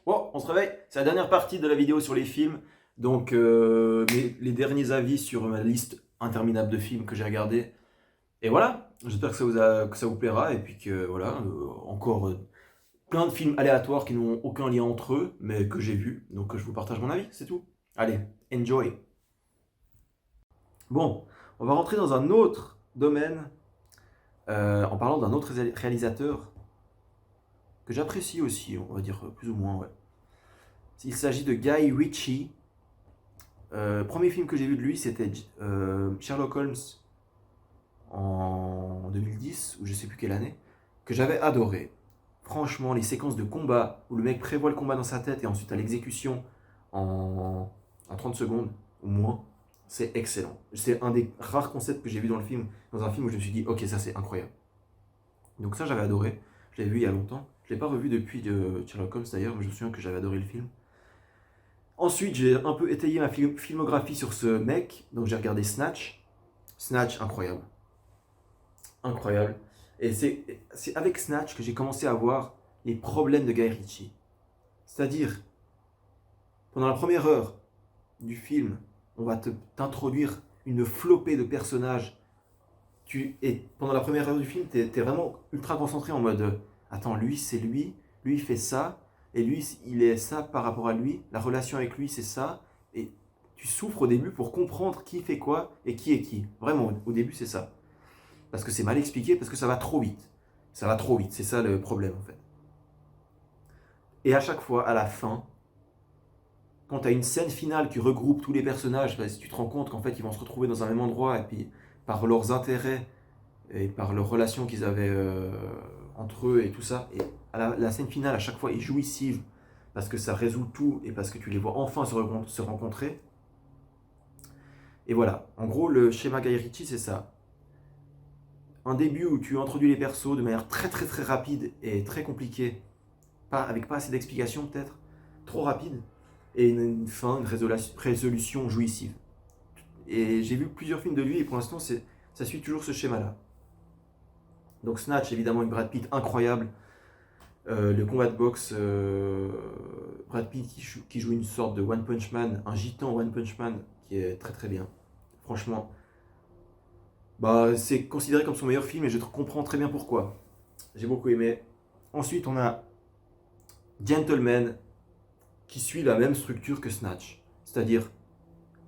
Bon, on se réveille, c'est la dernière partie de la vidéo sur les films. Donc, les derniers avis sur ma liste interminable de films que j'ai regardés. Et voilà, j'espère que ça vous plaira. Et puis que, voilà, encore plein de films aléatoires qui n'ont aucun lien entre eux, mais que j'ai vus. Donc, je vous partage mon avis, c'est tout. Allez, enjoy. Bon, on va rentrer dans un autre domaine en parlant d'un autre réalisateur que j'apprécie aussi, on va dire plus ou moins, ouais. Il s'agit de Guy Ritchie. Premier film que j'ai vu de lui, c'était Sherlock Holmes en 2010, ou je sais plus quelle année, que j'avais adoré. Franchement, les séquences de combat où le mec prévoit le combat dans sa tête et ensuite à l'exécution en, en 30 secondes ou moins, c'est excellent. C'est un des rares concepts que j'ai vu dans un film où je me suis dit, ok, ça c'est incroyable. Donc ça j'avais adoré, je l'ai vu il y a longtemps. Je ne l'ai pas revu depuis Sherlock Holmes d'ailleurs, mais je me souviens que j'avais adoré le film. Ensuite, j'ai un peu étayé ma filmographie sur ce mec, donc j'ai regardé Snatch. Snatch, incroyable. Incroyable. Et c'est avec Snatch que j'ai commencé à voir les problèmes de Guy Ritchie. C'est-à-dire, pendant la première heure du film, on va t'introduire une flopée de personnages. Et pendant la première heure du film, t'es vraiment ultra concentré en mode attends, lui, c'est lui, il fait ça, et lui, il est ça par rapport à lui, la relation avec lui, c'est ça. Et tu souffres au début pour comprendre qui fait quoi et qui est qui. Vraiment, au début, c'est ça. Parce que c'est mal expliqué, parce que ça va trop vite. Ça va trop vite, c'est ça le problème en fait. Et à chaque fois, à la fin, quand tu as une scène finale qui regroupe tous les personnages, bah, si tu te rends compte qu'en fait ils vont se retrouver dans un même endroit, et puis par leurs intérêts et par leurs relations qu'ils avaient entre eux et tout ça, et à la scène finale à chaque fois est jouissive, parce que ça résout tout et parce que tu les vois enfin se rencontrer. Et voilà, en gros le schéma Guy Ritchie c'est ça. Un début où tu introduis les persos de manière très très très rapide et très compliquée, avec pas assez d'explications peut-être, trop rapide, et une fin, une résolution jouissive. Et j'ai vu plusieurs films de lui et pour l'instant ça suit toujours ce schéma-là. Donc Snatch, évidemment, avec Brad Pitt incroyable. Le combat de boxe, Brad Pitt qui joue une sorte de One Punch Man, un gitan One Punch Man qui est très très bien. Franchement, bah, c'est considéré comme son meilleur film et je comprends très bien pourquoi. J'ai beaucoup aimé. Ensuite, on a Gentleman qui suit la même structure que Snatch, c'est-à-dire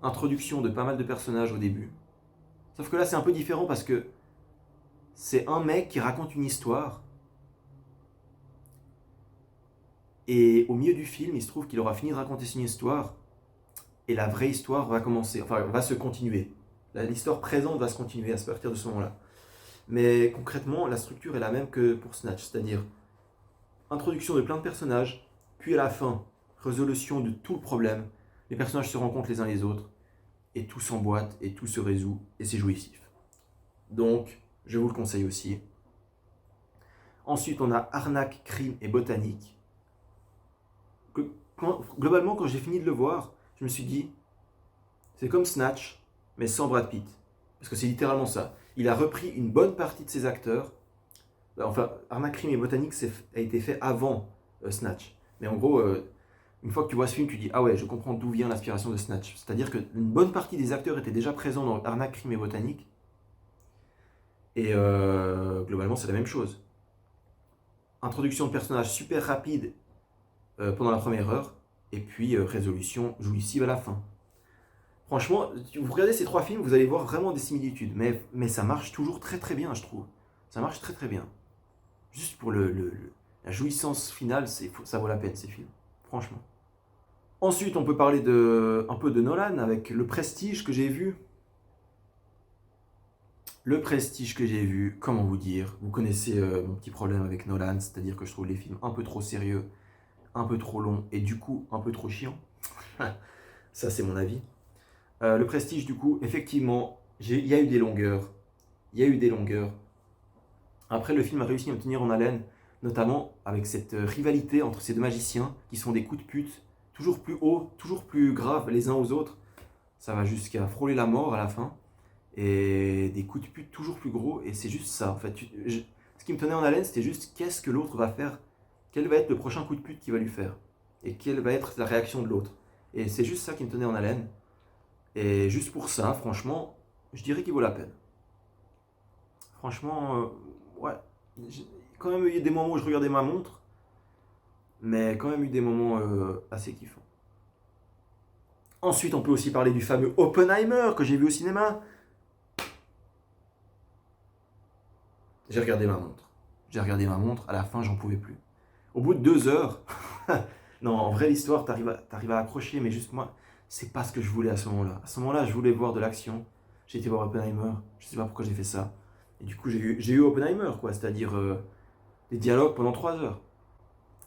introduction de pas mal de personnages au début. Sauf que là, c'est un peu différent parce que c'est un mec qui raconte une histoire et au milieu du film, il se trouve qu'il aura fini de raconter son histoire et la vraie histoire va commencer, enfin, va se continuer. L'histoire présente va se continuer à partir de ce moment-là. Mais concrètement, la structure est la même que pour Snatch, c'est-à-dire introduction de plein de personnages, puis à la fin, résolution de tout le problème, les personnages se rencontrent les uns les autres, et tout s'emboîte, et tout se résout, et c'est jouissif. Donc, je vous le conseille aussi. Ensuite, on a Arnaque, Crime et Botanique. Globalement, quand j'ai fini de le voir, je me suis dit, c'est comme Snatch, mais sans Brad Pitt. Parce que c'est littéralement ça. Il a repris une bonne partie de ses acteurs. Enfin, Arnaque, Crime et Botanique a été fait avant Snatch. Mais en gros, une fois que tu vois ce film, tu dis ah ouais, je comprends d'où vient l'inspiration de Snatch. C'est-à-dire qu'une bonne partie des acteurs étaient déjà présents dans Arnaque, Crime et Botanique. Et globalement, c'est la même chose. Introduction de personnages super rapide pendant la première heure, et puis résolution jouissive à la fin. Franchement, vous regardez ces trois films, vous allez voir vraiment des similitudes, mais ça marche toujours très très bien, je trouve. Ça marche très très bien. Juste pour la jouissance finale, ça vaut la peine ces films, franchement. Ensuite, on peut parler un peu de Nolan avec Le Prestige que j'ai vu. Le Prestige que j'ai vu, comment vous dire, vous connaissez mon petit problème avec Nolan, c'est-à-dire que je trouve les films un peu trop sérieux, un peu trop longs et du coup un peu trop chiants. Ça, c'est mon avis. Le Prestige, du coup, effectivement, il y a eu des longueurs. Il y a eu des longueurs. Après, le film a réussi à me tenir en haleine, notamment avec cette rivalité entre ces deux magiciens qui sont des coups de pute, toujours plus hauts, toujours plus graves les uns aux autres. Ça va jusqu'à frôler la mort à la fin. Et des coups de pute toujours plus gros. Et c'est juste ça, en fait. Ce qui me tenait en haleine, c'était juste qu'est-ce que l'autre va faire. Quel va être le prochain coup de pute qu'il va lui faire. et quelle va être la réaction de l'autre. Et c'est juste ça qui me tenait en haleine. Et juste pour ça, franchement, je dirais qu'il vaut la peine. Franchement, ouais. J'ai quand même eu des moments où je regardais ma montre, mais quand même eu des moments assez kiffants. Ensuite, on peut aussi parler du fameux Oppenheimer que j'ai vu au cinéma. J'ai regardé ma montre. J'ai regardé ma montre, à la fin, j'en pouvais plus. Au bout de 2 heures, non, en vrai, l'histoire, t'arrives à accrocher, mais juste moi, c'est pas ce que je voulais à ce moment-là. À ce moment-là, je voulais voir de l'action. J'ai été voir Oppenheimer, je sais pas pourquoi j'ai fait ça. Et du coup, j'ai eu Oppenheimer, quoi, c'est-à-dire des dialogues pendant 3 heures.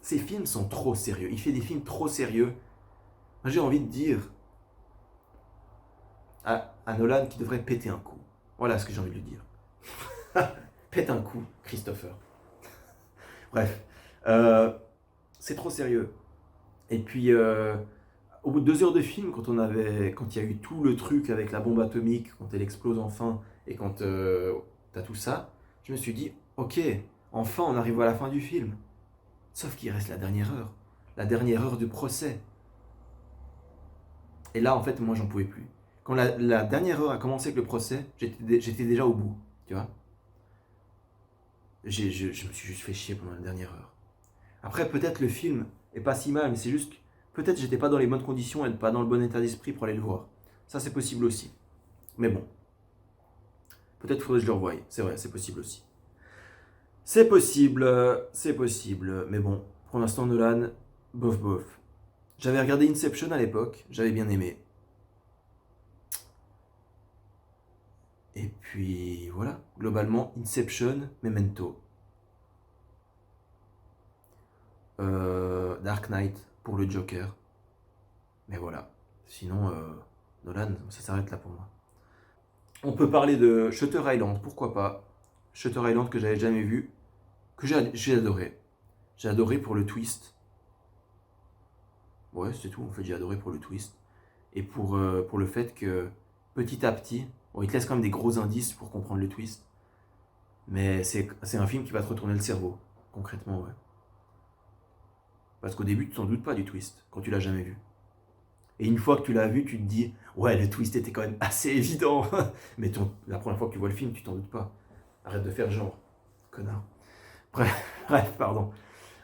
Ces films sont trop sérieux. Il fait des films trop sérieux. Moi, j'ai envie de dire à Nolan qu'il devrait péter un coup. Voilà ce que j'ai envie de lui dire. Pète un coup, Christopher. Bref, euh, c'est trop sérieux. Et puis, au bout de 2 heures de film, quand il y a eu tout le truc avec la bombe atomique, quand elle explose enfin, et quand t'as tout ça, je me suis dit, ok, enfin on arrive à la fin du film. Sauf qu'il reste la dernière heure du procès. Et là, en fait, moi, j'en pouvais plus. Quand la dernière heure a commencé avec le procès, j'étais déjà au bout, tu vois. Je me suis juste fait chier pendant la dernière heure. Après, peut-être le film est pas si mal, mais c'est juste que peut-être j'étais pas dans les bonnes conditions et pas dans le bon état d'esprit pour aller le voir. Ça, c'est possible aussi. Mais bon, peut-être faudrait que je le revoie. C'est vrai, c'est possible aussi. C'est possible. Mais bon, pour l'instant, Nolan, bof bof. J'avais regardé Inception à l'époque, j'avais bien aimé. Et puis voilà, globalement, Inception, Memento, Dark Knight pour le Joker. Mais voilà, sinon, Nolan, ça s'arrête là pour moi. On peut parler de Shutter Island, pourquoi pas. Shutter Island que j'avais jamais vu, que j'ai adoré. J'ai adoré pour le twist. Ouais, c'est tout, en fait, j'ai adoré pour le twist. Et pour le fait que, petit à petit, bon, il te laisse quand même des gros indices pour comprendre le twist. Mais c'est un film qui va te retourner le cerveau, concrètement, ouais. Parce qu'au début, tu t'en doutes pas du twist, quand tu l'as jamais vu. Et une fois que tu l'as vu, tu te dis, ouais, le twist était quand même assez évident. Mais la première fois que tu vois le film, tu t'en doutes pas. Arrête de faire genre, connard. Bref, pardon.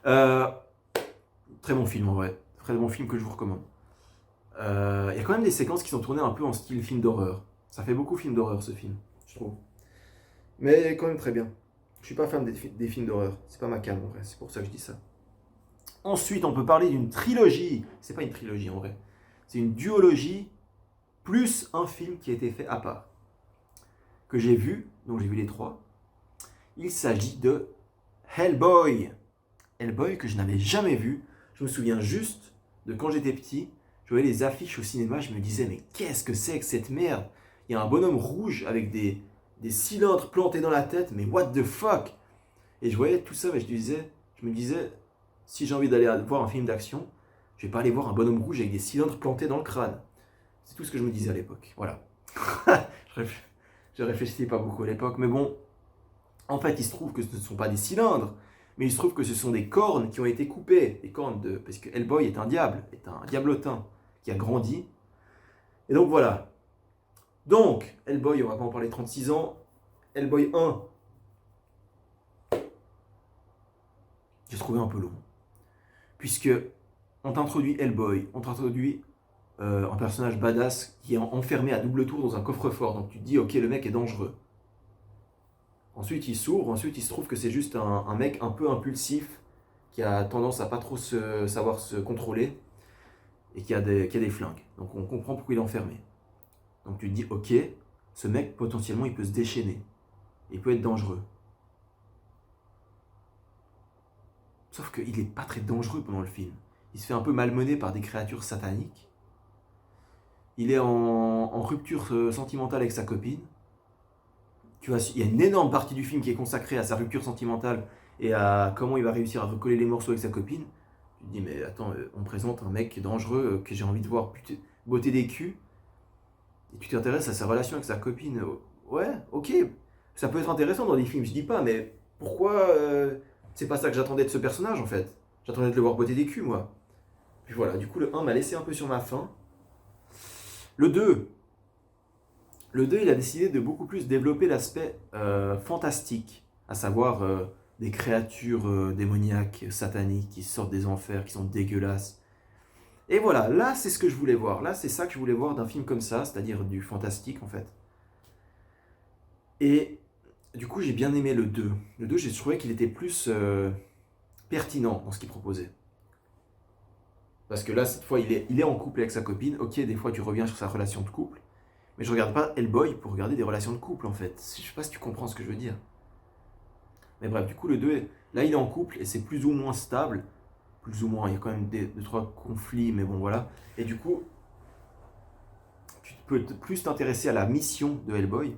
Euh, Très bon film en vrai. Très bon film que je vous recommande. Il y a quand même des séquences qui sont tournées un peu en style film d'horreur. Ça fait beaucoup film d'horreur ce film, je trouve. Mais quand même très bien. Je suis pas fan des films d'horreur. C'est pas ma came en vrai, c'est pour ça que je dis ça. Ensuite, on peut parler d'une trilogie. C'est pas une trilogie en vrai. C'est une duologie plus un film qui a été fait à part. Que j'ai vu, donc j'ai vu les trois. Il s'agit de Hellboy. Hellboy que je n'avais jamais vu. Je me souviens juste de quand j'étais petit. Je voyais les affiches au cinéma, je me disais, mais qu'est-ce que c'est que cette merde? Il y a un bonhomme rouge avec des cylindres plantés dans la tête, mais what the fuck? Et je voyais tout ça, mais je me disais, si j'ai envie d'aller voir un film d'action, je vais pas aller voir un bonhomme rouge avec des cylindres plantés dans le crâne. C'est tout ce que je me disais à l'époque. Voilà. Je réfléchissais pas beaucoup à l'époque, mais bon, en fait, il se trouve que ce ne sont pas des cylindres, mais il se trouve que ce sont des cornes qui ont été coupées. Des cornes de. Parce que Hellboy est un diable, est un diablotin qui a grandi. Et donc voilà. Donc, Hellboy, on va pas en parler 36 ans. Hellboy 1, j'ai trouvé un peu long. Puisque on t'introduit Hellboy, on t'introduit un personnage badass qui est enfermé à double tour dans un coffre-fort. Donc tu te dis, ok, le mec est dangereux. Ensuite, il s'ouvre, ensuite, il se trouve que c'est juste un mec un peu impulsif qui a tendance à pas trop savoir se contrôler et qui a des flingues. Donc on comprend pourquoi il est enfermé. Donc tu te dis, ok, ce mec, potentiellement, il peut se déchaîner. Il peut être dangereux. Sauf qu'il n'est pas très dangereux pendant le film. Il se fait un peu malmener par des créatures sataniques. Il est en rupture sentimentale avec sa copine. Tu vois, il y a une énorme partie du film qui est consacrée à sa rupture sentimentale et à comment il va réussir à recoller les morceaux avec sa copine. Tu te dis, mais attends, on présente un mec dangereux que j'ai envie de voir botter des culs. Et tu t'intéresses à sa relation avec sa copine. Ouais, ok, ça peut être intéressant dans des films, je dis pas, mais pourquoi c'est pas ça que j'attendais de ce personnage en fait? J'attendais de le voir botter des culs, moi. Puis voilà, du coup le 1 m'a laissé un peu sur ma faim. Le 2, il a décidé de beaucoup plus développer l'aspect fantastique, à savoir des créatures démoniaques, sataniques, qui sortent des enfers, qui sont dégueulasses. Et voilà, là c'est ce que je voulais voir. Là c'est ça que je voulais voir d'un film comme ça, c'est-à-dire du fantastique en fait. Et du coup j'ai bien aimé le 2. Le 2, j'ai trouvé qu'il était plus pertinent dans ce qu'il proposait. Parce que là, cette fois, il est en couple avec sa copine. Ok, des fois tu reviens sur sa relation de couple. Mais je regarde pas Hellboy pour regarder des relations de couple en fait. Je sais pas si tu comprends ce que je veux dire. Mais bref, du coup, le 2, là il est en couple et c'est plus ou moins stable. Plus ou moins, il y a quand même deux, trois conflits, mais bon voilà. Et du coup, tu peux plus t'intéresser à la mission de Hellboy. Du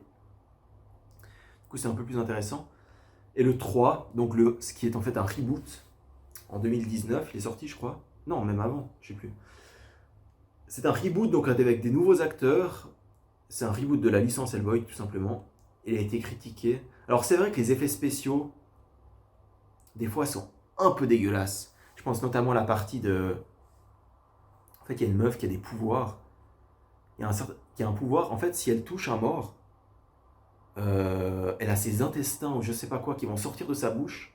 coup, c'est un peu plus intéressant. Et le 3, donc ce qui est en fait un reboot, en 2019, il est sorti je crois. Non, même avant, je sais plus. C'est un reboot donc avec des nouveaux acteurs. C'est un reboot de la licence Hellboy tout simplement. Il a été critiqué. Alors c'est vrai que les effets spéciaux, des fois, sont un peu dégueulasses. Je pense notamment à la partie de... En fait, il y a une meuf qui a des pouvoirs. Qui a un pouvoir, en fait, si elle touche un mort, elle a ses intestins ou je sais pas quoi qui vont sortir de sa bouche.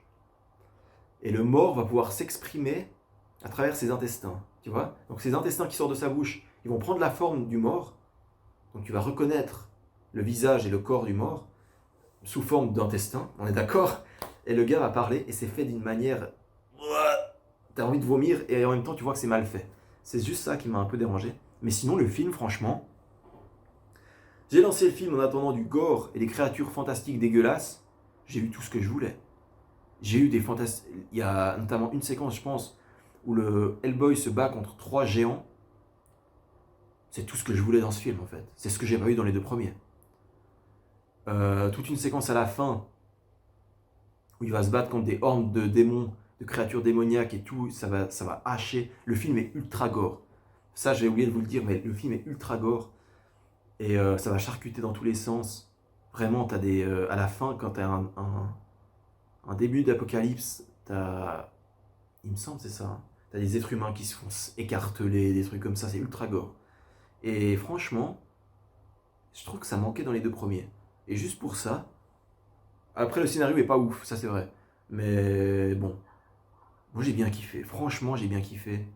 Et le mort va pouvoir s'exprimer à travers ses intestins. Tu vois? Donc ces intestins qui sortent de sa bouche, ils vont prendre la forme du mort. Donc tu vas reconnaître le visage et le corps du mort sous forme d'intestin, on est d'accord? Et le gars va parler et c'est fait d'une manière... T'as envie de vomir et en même temps tu vois que c'est mal fait. C'est juste ça qui m'a un peu dérangé. Mais sinon le film, franchement... J'ai lancé le film en attendant du gore et des créatures fantastiques dégueulasses. J'ai eu tout ce que je voulais. J'ai eu des fantastiques... Il y a notamment une séquence, je pense, où le Hellboy se bat contre 3 géants. C'est tout ce que je voulais dans ce film en fait. C'est ce que j'ai pas eu dans les 2 premiers. Toute une séquence à la fin où il va se battre contre des hordes de démons, de créatures démoniaques et tout, ça va hacher. Le film est ultra gore. Ça, j'ai oublié de vous le dire, mais le film est ultra gore. Et ça va charcuter dans tous les sens. Vraiment, t'as des, à la fin, quand t'as un début d'apocalypse, il me semble c'est ça, hein. T'as des êtres humains qui se font écarteler, des trucs comme ça, c'est ultra gore. Et franchement, je trouve que ça manquait dans les 2 premiers. Et juste pour ça, après le scénario est pas ouf, ça c'est vrai. Mais bon, moi j'ai bien kiffé. Franchement, j'ai bien kiffé.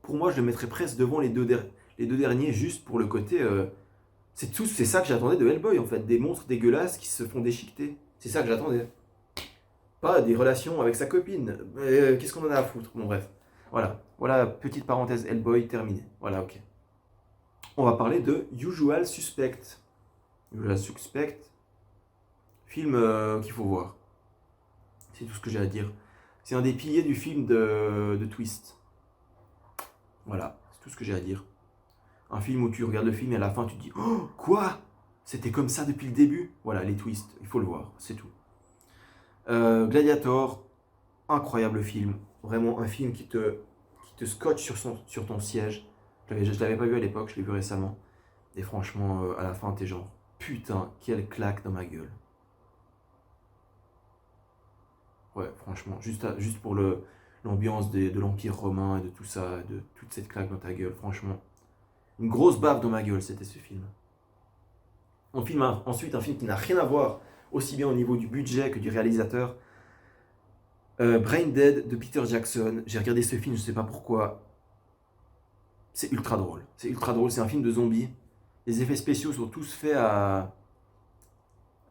Pour moi, je le mettrais presque devant les deux derniers juste pour le côté. C'est ça que j'attendais de Hellboy en fait. Des monstres dégueulasses qui se font déchiqueter. C'est ça que j'attendais. Pas des relations avec sa copine. Qu'est-ce qu'on en a à foutre? Bon, bref. Voilà. Voilà, petite parenthèse Hellboy terminée. Voilà, ok. On va parler de Usual Suspect. Usual Suspect, film qu'il faut voir. C'est tout ce que j'ai à dire. C'est un des piliers du film de Twist. Voilà, c'est tout ce que j'ai à dire. Un film où tu regardes le film et à la fin tu te dis oh, quoi? C'était comme ça depuis le début? Voilà, les twists, il faut le voir, c'est tout. Gladiator, incroyable film. Vraiment un film qui te scotche sur ton siège. Je l'avais pas vu à l'époque, je l'ai vu récemment. Et franchement, à la fin, t'es genre putain, quelle claque dans ma gueule. Ouais, franchement, juste pour l'ambiance de l'Empire romain et de tout ça, de toute cette claque dans ta gueule, franchement. Une grosse baffe dans ma gueule, c'était ce film. Ensuite, un film qui n'a rien à voir, aussi bien au niveau du budget que du réalisateur. Brain Dead de Peter Jackson. J'ai regardé ce film, je sais pas pourquoi. C'est ultra drôle. C'est ultra drôle, c'est un film de zombies. Les effets spéciaux sont tous faits à...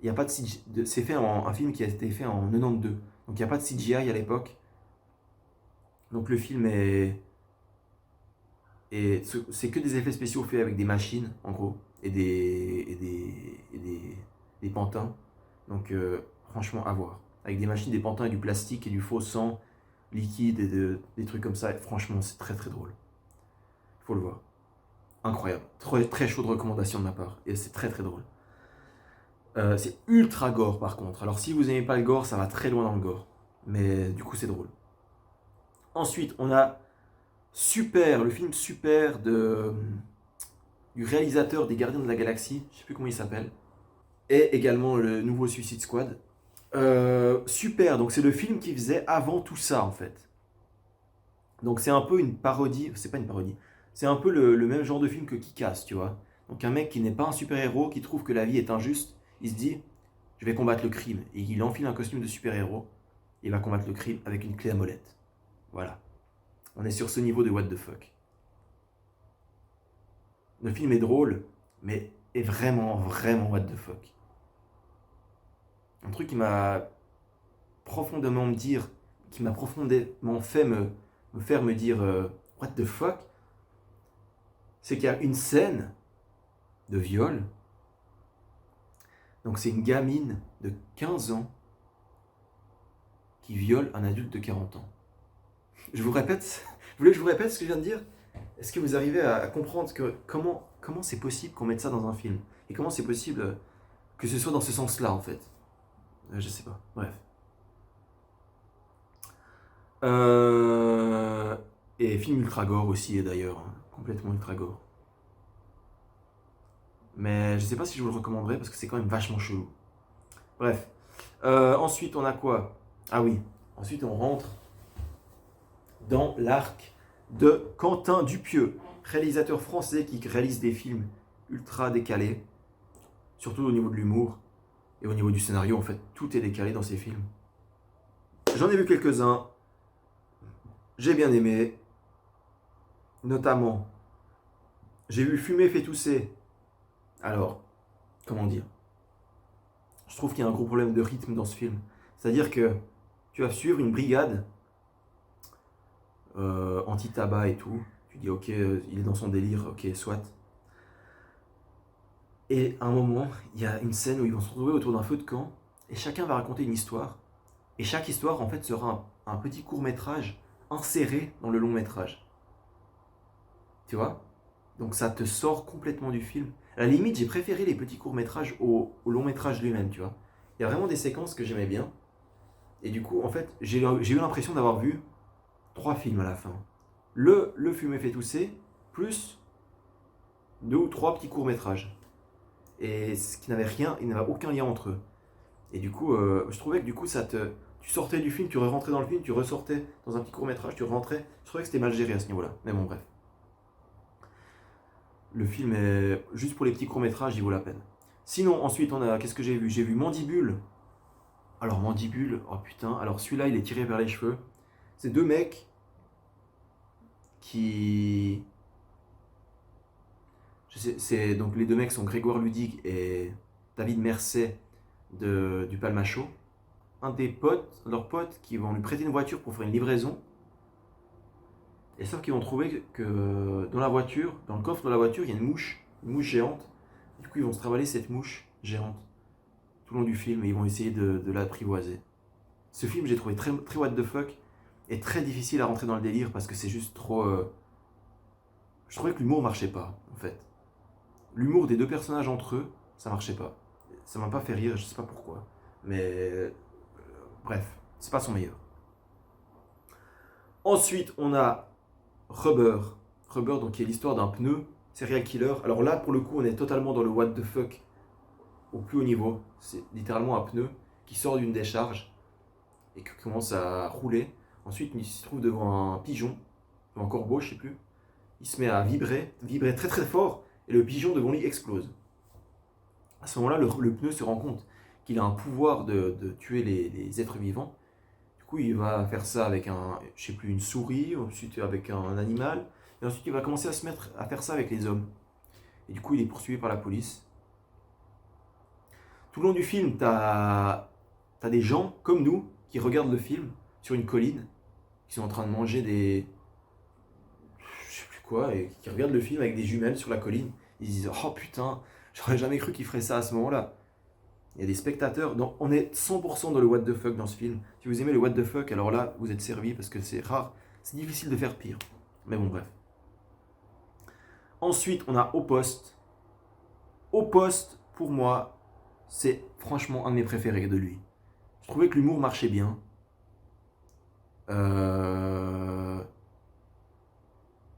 Il y a pas de CGI. C'est fait un film qui a été fait en 92. Donc il n'y a pas de CGI à l'époque. Donc le film c'est que des effets spéciaux faits avec des machines, en gros, et des pantins. Donc, franchement, à voir. Avec des machines, des pantins et du plastique et du faux sang liquide et des trucs comme ça. Et franchement, c'est très très drôle. Il faut le voir. Incroyable. Très, très chaude recommandation de ma part. Et c'est très très drôle. C'est ultra gore par contre. Alors, si vous n'aimez pas le gore, ça va très loin dans le gore. Mais du coup, c'est drôle. Ensuite, on a Super, le film Super du réalisateur des Gardiens de la Galaxie, je sais plus comment il s'appelle, et également le nouveau Suicide Squad. Super, donc c'est le film qu'il faisait avant tout ça en fait. Donc c'est un peu une parodie, c'est pas une parodie, c'est un peu le même genre de film que Kick-Ass, tu vois. Donc un mec qui n'est pas un super-héros, qui trouve que la vie est injuste, il se dit, je vais combattre le crime. Et il enfile un costume de super-héros, et il va combattre le crime avec une clé à molette. Voilà. On est sur ce niveau de what the fuck. Le film est drôle, mais est vraiment, vraiment what the fuck. Un truc qui m'a profondément me dire, qui m'a profondément fait me faire me dire what the fuck, c'est qu'il y a une scène de viol. Donc c'est une gamine de 15 ans qui viole un adulte de 40 ans. Je vous répète, vous voulez que je vous répète ce que je viens de dire? Est-ce que vous arrivez à comprendre comment c'est possible qu'on mette ça dans un film? Et comment c'est possible que ce soit dans ce sens-là, en fait? Je sais pas. Bref. Et film ultra gore aussi, d'ailleurs. Hein. Complètement ultra gore. Mais je sais pas si je vous le recommanderais parce que c'est quand même vachement chelou. Bref. Ensuite, on a quoi? Ah oui. Ensuite, on rentre dans l'arc de Quentin Dupieux, réalisateur français qui réalise des films ultra décalés, surtout au niveau de l'humour et au niveau du scénario. En fait, tout est décalé dans ces films. J'en ai vu quelques-uns. J'ai bien aimé. Notamment, j'ai vu Fumer fait tousser. Alors, comment dire? Je trouve qu'il y a un gros problème de rythme dans ce film. C'est-à-dire que tu vas suivre une brigade anti-tabac et tout. Tu dis, ok, il est dans son délire, ok, soit. Et à un moment, il y a une scène où ils vont se retrouver autour d'un feu de camp et chacun va raconter une histoire. Et chaque histoire, en fait, sera un petit court-métrage inséré dans le long-métrage. Tu vois? Donc ça te sort complètement du film. À la limite, j'ai préféré les petits courts-métrages au long-métrage lui-même, tu vois. Il y a vraiment des séquences que j'aimais bien. Et du coup, en fait, j'ai eu l'impression d'avoir vu 3 films à la fin. Le Fumer fait tousser, plus 2 ou 3 petits courts-métrages. Et ce qui n'avait rien, il n'avait aucun lien entre eux. Et du coup, je trouvais que du coup, tu sortais du film, tu rentrais dans le film, tu ressortais dans un petit court-métrage, tu rentrais. Je trouvais que c'était mal géré à ce niveau-là. Mais bon, bref. Le film est juste pour les petits courts-métrages, il vaut la peine. Sinon, ensuite, qu'est-ce que j'ai vu? J'ai vu Mandibule. Alors, Mandibule, oh putain. Alors, celui-là, il est tiré vers les cheveux. C'est 2 mecs qui. Donc, les 2 mecs sont Grégoire Ludig et David Mercet du Palmacho. Leurs potes, qui vont lui prêter une voiture pour faire une livraison. Et sauf qu'ils vont trouver que dans la voiture, dans le coffre de la voiture, il y a une mouche géante. Du coup, ils vont se travailler cette mouche géante tout le long du film et ils vont essayer de l'apprivoiser. Ce film, j'ai trouvé très, très what the fuck et très difficile à rentrer dans le délire parce que c'est juste trop. Je trouvais que l'humour marchait pas, en fait. L'humour des 2 personnages entre eux, ça marchait pas. Ça m'a pas fait rire, je sais pas pourquoi. Mais. Bref, c'est pas son meilleur. Ensuite, on a Rubber. Rubber, donc qui est l'histoire d'un pneu serial killer. Alors là, pour le coup, on est totalement dans le what the fuck au plus haut niveau. C'est littéralement un pneu qui sort d'une décharge et qui commence à rouler. Ensuite, il se trouve devant un pigeon, ou un corbeau, je sais plus. Il se met à vibrer très très fort, et le pigeon devant lui explose. À ce moment-là, le pneu se rend compte qu'il a un pouvoir de tuer les êtres vivants. Du coup, il va faire ça avec je sais plus, une souris, ensuite avec un animal, et ensuite il va commencer à se mettre à faire ça avec les hommes. Et du coup, il est poursuivi par la police. Tout le long du film, t'as des gens comme nous qui regardent le film sur une colline, qui sont en train de manger je sais plus quoi, et qui regardent le film avec des jumelles sur la colline. Ils se disent, oh putain, j'aurais jamais cru qu'ils feraient ça à ce moment-là. Il y a des spectateurs, donc on est 100% dans le what the fuck dans ce film. Si vous aimez le what the fuck, alors là, vous êtes servi parce que c'est rare, c'est difficile de faire pire. Mais bon, bref. Ensuite, on a Au Poste. Au Poste, pour moi, c'est franchement un de mes préférés de lui. Je trouvais que l'humour marchait bien.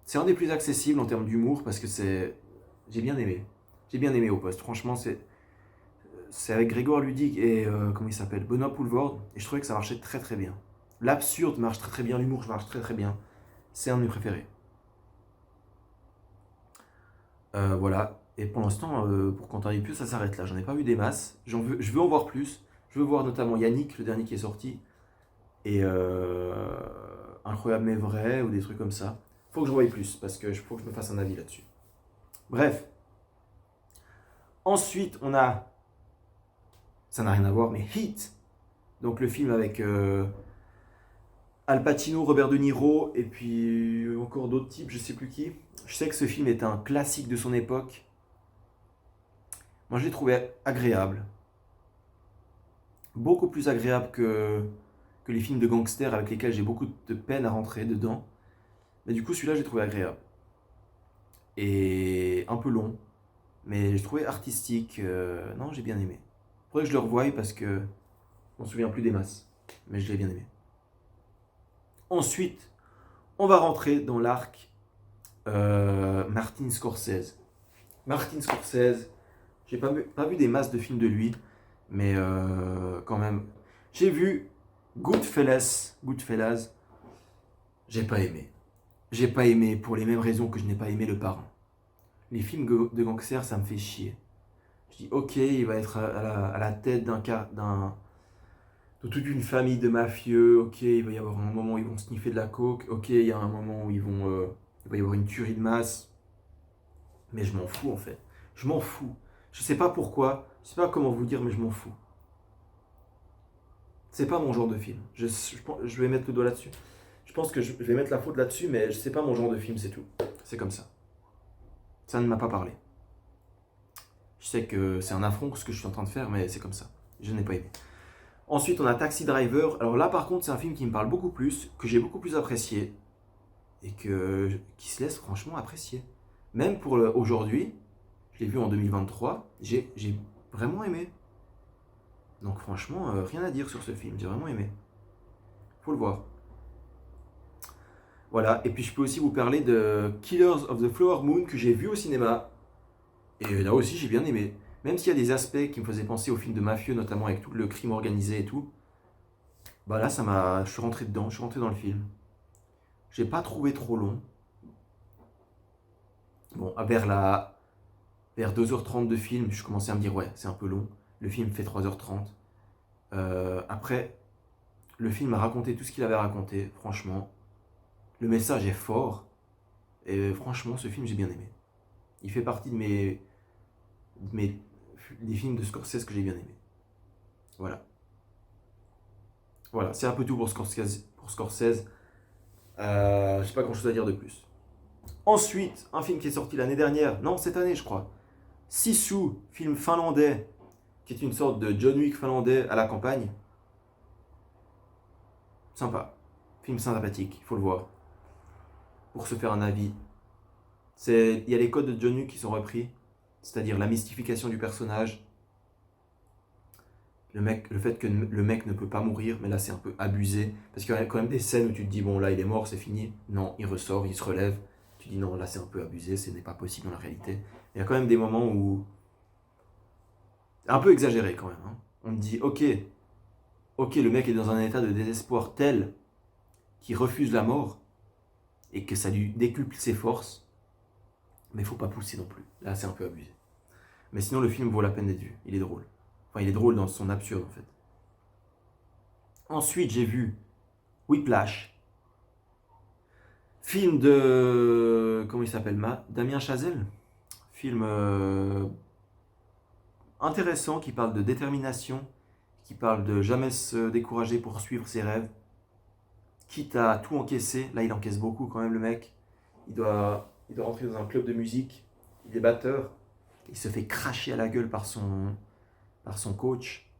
C'est un des plus accessibles en termes d'humour parce que j'ai bien aimé. J'ai bien aimé Au Poste. Franchement, c'est avec Grégoire Ludig et comment il s'appelle, Benoît Poelvoorde, et je trouvais que ça marchait très très bien. L'absurde marche très très bien, l'humour marche très très bien. C'est un de mes préférés. Voilà. Et pour l'instant, pour Quentin Dupieux, ça s'arrête là. J'en ai pas vu des masses. Je veux en voir plus. Je veux voir notamment Yannick, le dernier qui est sorti. Et Incroyable mais vrai, ou des trucs comme ça. Faut que je voie plus, parce que faut que je me fasse un avis là-dessus. Bref. Ensuite, on a... Ça n'a rien à voir, mais Heat. Donc le film avec Al Pacino, Robert De Niro, et puis encore d'autres types, je sais plus qui. Je sais que ce film est un classique de son époque. Moi, je l'ai trouvé agréable. Beaucoup plus agréable que les films de gangsters avec lesquels j'ai beaucoup de peine à rentrer dedans. Mais du coup, celui-là, j'ai trouvé agréable. Et un peu long, mais j'ai trouvé artistique. Non, j'ai bien aimé. Faudrait que je le revoie parce que je m'en souviens plus des masses. Mais je l'ai bien aimé. Ensuite, on va rentrer dans l'arc Martin Scorsese. Martin Scorsese, j'ai pas vu des masses de films de lui, mais quand même. J'ai vu Goodfellas, j'ai pas aimé. J'ai pas aimé pour les mêmes raisons que je n'ai pas aimé Le Parrain. Les films de gangsters, ça me fait chier. Je dis, ok, il va être à la tête de toute une famille de mafieux. Ok, il va y avoir un moment où ils vont sniffer de la coke. Ok, il y a un moment où il va y avoir une tuerie de masse. Mais je m'en fous en fait. Je m'en fous. Je sais pas pourquoi. Je sais pas comment vous dire, mais je m'en fous. C'est pas mon genre de film. Je vais mettre le doigt là-dessus. Je pense que je vais mettre la faute là-dessus, mais c'est pas mon genre de film, c'est tout. C'est comme ça. Ça ne m'a pas parlé. Je sais que c'est un affront ce que je suis en train de faire, mais c'est comme ça. Je n'ai pas aimé. Ensuite, on a Taxi Driver. Alors là, par contre, c'est un film qui me parle beaucoup plus, que j'ai beaucoup plus apprécié, et qui se laisse franchement apprécier. Même pour aujourd'hui, je l'ai vu en 2023, j'ai vraiment aimé. Donc franchement, rien à dire sur ce film, j'ai vraiment aimé. Faut le voir. Voilà, et puis je peux aussi vous parler de Killers of the Flower Moon que j'ai vu au cinéma. Et là aussi, j'ai bien aimé. Même s'il y a des aspects qui me faisaient penser aux films de mafieux, notamment avec tout le crime organisé et tout, bah là, je suis rentré dedans, je suis rentré dans le film. J'ai pas trouvé trop long. Bon, vers 2h30 de film, je commençais à me dire, ouais, c'est un peu long. Le film fait 3h30. Après, le film a raconté tout ce qu'il avait raconté, franchement. Le message est fort. Et franchement, ce film, j'ai bien aimé. Il fait partie des films de Scorsese que j'ai bien aimé. Voilà. Voilà, c'est un peu tout pour Scorsese. J'ai pas grand chose à dire de plus. Ensuite, un film qui est sorti l'année dernière, non, cette année, je crois. Sisu, film finlandais, qui est une sorte de John Wick finlandais à la campagne. Sympa. Film sympathique, il faut le voir. Pour se faire un avis. Il y a les codes de John Wick qui sont repris, c'est-à-dire la mystification du personnage, le fait que le mec ne peut pas mourir, mais là c'est un peu abusé, parce qu'il y a quand même des scènes où tu te dis, bon là il est mort, c'est fini. Non, il ressort, il se relève. Tu dis, non, là c'est un peu abusé, ce n'est pas possible dans la réalité. Il y a quand même des moments où... Un peu exagéré quand même. Hein. On me dit, ok, le mec est dans un état de désespoir tel qu'il refuse la mort, et que ça lui décuple ses forces, mais il faut pas pousser non plus. Là c'est un peu abusé. Mais sinon le film vaut la peine d'être vu, il est drôle. Enfin, il est drôle dans son absurde en fait. Ensuite, j'ai vu Whiplash, film de. Comment il s'appelle Damien Chazelle. Film intéressant qui parle de détermination, qui parle de jamais se décourager pour suivre ses rêves, quitte à tout encaisser. Là, il encaisse beaucoup quand même, le mec. Il doit rentrer dans un club de musique, il est batteur, il se fait cracher à la gueule par son coach.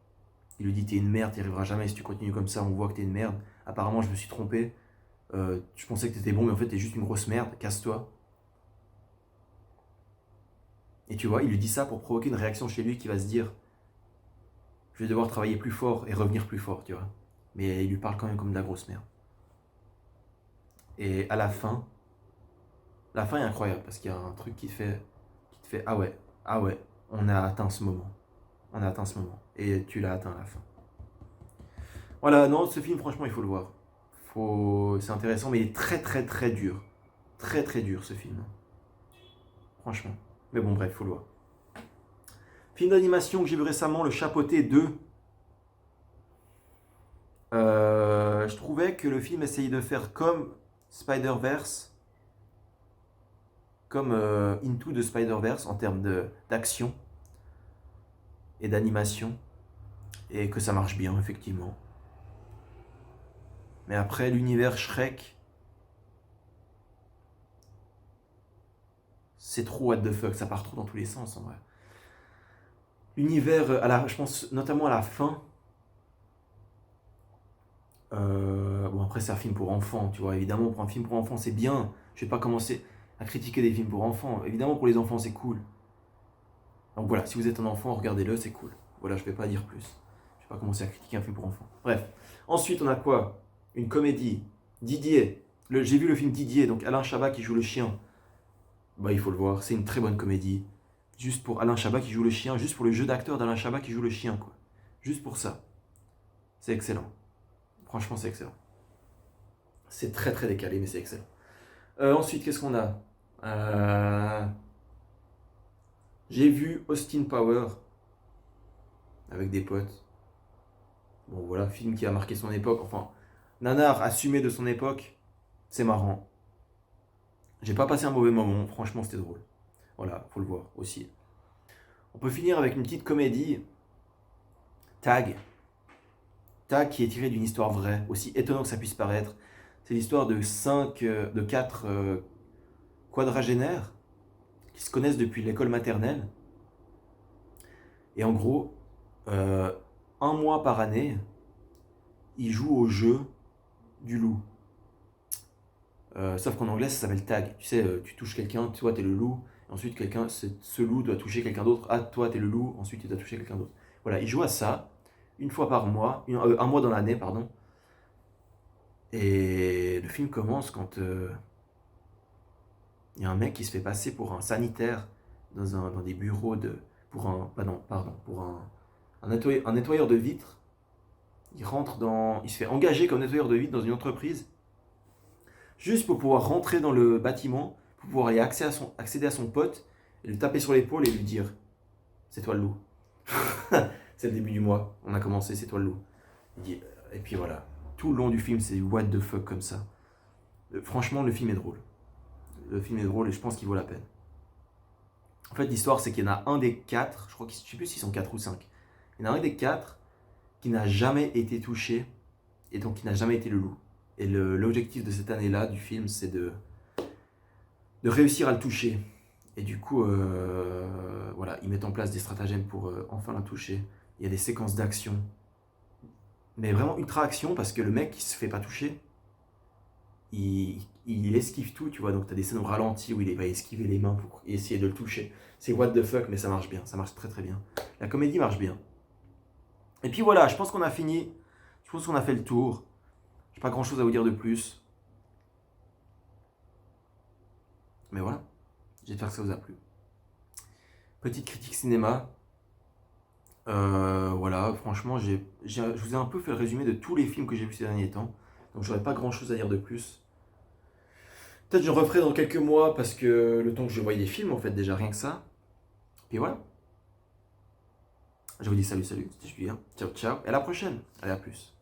Il lui dit, t'es une merde, t'y arriveras jamais si tu continues comme ça, on voit que t'es une merde. Apparemment, je me suis trompé. Je pensais que t'étais bon, mais en fait, t'es juste une grosse merde, casse-toi. Et tu vois, il lui dit ça pour provoquer une réaction chez lui qui va se dire, je vais devoir travailler plus fort et revenir plus fort, tu vois. Mais il lui parle quand même comme de la grosse merde. Et à la fin est incroyable, parce qu'il y a un truc qui te fait, ah ouais, on a atteint ce moment. On a atteint ce moment. Et tu l'as atteint à la fin. Voilà, non, ce film, franchement, il faut le voir. C'est intéressant, mais il est très très très dur. Très très dur ce film. Franchement. Mais bon, bref, faut le voir. Film d'animation que j'ai vu récemment, Le Chapeauté 2. Je trouvais que le film essayait de faire comme Spider-Verse, comme Into the Spider-Verse en termes d'action et d'animation. Et que ça marche bien, effectivement. Mais après, l'univers Shrek, c'est trop what the fuck, ça part trop dans tous les sens en vrai. L'univers, je pense notamment à la fin. Bon, après, c'est un film pour enfants, tu vois. Évidemment, pour un film pour enfants, c'est bien. Je vais pas commencer à critiquer des films pour enfants. Évidemment, pour les enfants, c'est cool. Donc voilà, si vous êtes un enfant, regardez-le, c'est cool. Voilà, je vais pas dire plus. Je vais pas commencer à critiquer un film pour enfants. Bref. Ensuite, on a quoi? Une comédie. Didier. J'ai vu le film Didier, donc Alain Chabat qui joue le chien. Bah, il faut le voir, c'est une très bonne comédie. Juste pour Alain Chabat qui joue le chien, juste pour le jeu d'acteur d'Alain Chabat qui joue le chien, quoi. Juste pour ça. C'est excellent. Franchement, c'est excellent. C'est très très décalé, mais c'est excellent. Ensuite, qu'est-ce qu'on a? J'ai vu Austin Power avec des potes. Bon, voilà, film qui a marqué son époque. Enfin, nanar assumé de son époque. C'est marrant. J'ai pas passé un mauvais moment, franchement, c'était drôle. Voilà, faut le voir aussi. On peut finir avec une petite comédie. Tag. Tag qui est tiré d'une histoire vraie, aussi étonnant que ça puisse paraître. C'est l'histoire de 4 quadragénaires qui se connaissent depuis l'école maternelle. Et en gros, un mois par année, ils jouent au jeu du loup. Sauf qu'en anglais, ça s'appelle tag. Tu sais, tu touches quelqu'un, toi t'es le loup. Ensuite, ce loup doit toucher quelqu'un d'autre. Ah, toi t'es le loup. Ensuite, tu dois toucher quelqu'un d'autre. Voilà, ils jouent à ça une fois par mois, un mois dans l'année, pardon. Et le film commence quand il y a un mec qui se fait passer pour un sanitaire dans des bureaux pour un nettoyeur de vitres. Il se fait engager comme nettoyeur de vitres dans une entreprise, juste pour pouvoir rentrer dans le bâtiment, pour pouvoir y accéder à son pote, et le taper sur l'épaule et lui dire c'est toi le loup. C'est le début du mois, on a commencé, c'est toi le loup. Et puis voilà, tout le long du film, c'est what the fuck comme ça. Franchement, le film est drôle. Le film est drôle et je pense qu'il vaut la peine. En fait, l'histoire, c'est qu'il y en a un des 4, je sais plus s'ils sont 4 ou 5. Il y en a un des 4 qui n'a jamais été touché et donc qui n'a jamais été le loup. Et l'objectif de cette année-là, du film, c'est de réussir à le toucher. Et du coup, voilà, ils mettent en place des stratagèmes pour enfin le toucher. Il y a des séquences d'action, mais vraiment ultra action, parce que le mec qui se fait pas toucher, il esquive tout, tu vois. Donc tu as des scènes au ralenti où il va esquiver les mains pour essayer de le toucher. C'est what the fuck, mais ça marche bien, ça marche très très bien. La comédie marche bien. Et puis voilà, je pense qu'on a fini. Je pense qu'on a fait le tour. J'ai pas grand chose à vous dire de plus. Mais voilà, j'espère que ça vous a plu. Petite critique cinéma. Voilà, franchement, je vous ai un peu fait le résumé de tous les films que j'ai vus ces derniers temps. Donc j'aurais pas grand chose à dire de plus. Peut-être je referai dans quelques mois parce que le temps que je voyais des films, en fait, déjà rien que ça. Puis voilà. Je vous dis salut, c'était Julien. Ciao, ciao. Et à la prochaine. Allez, à plus.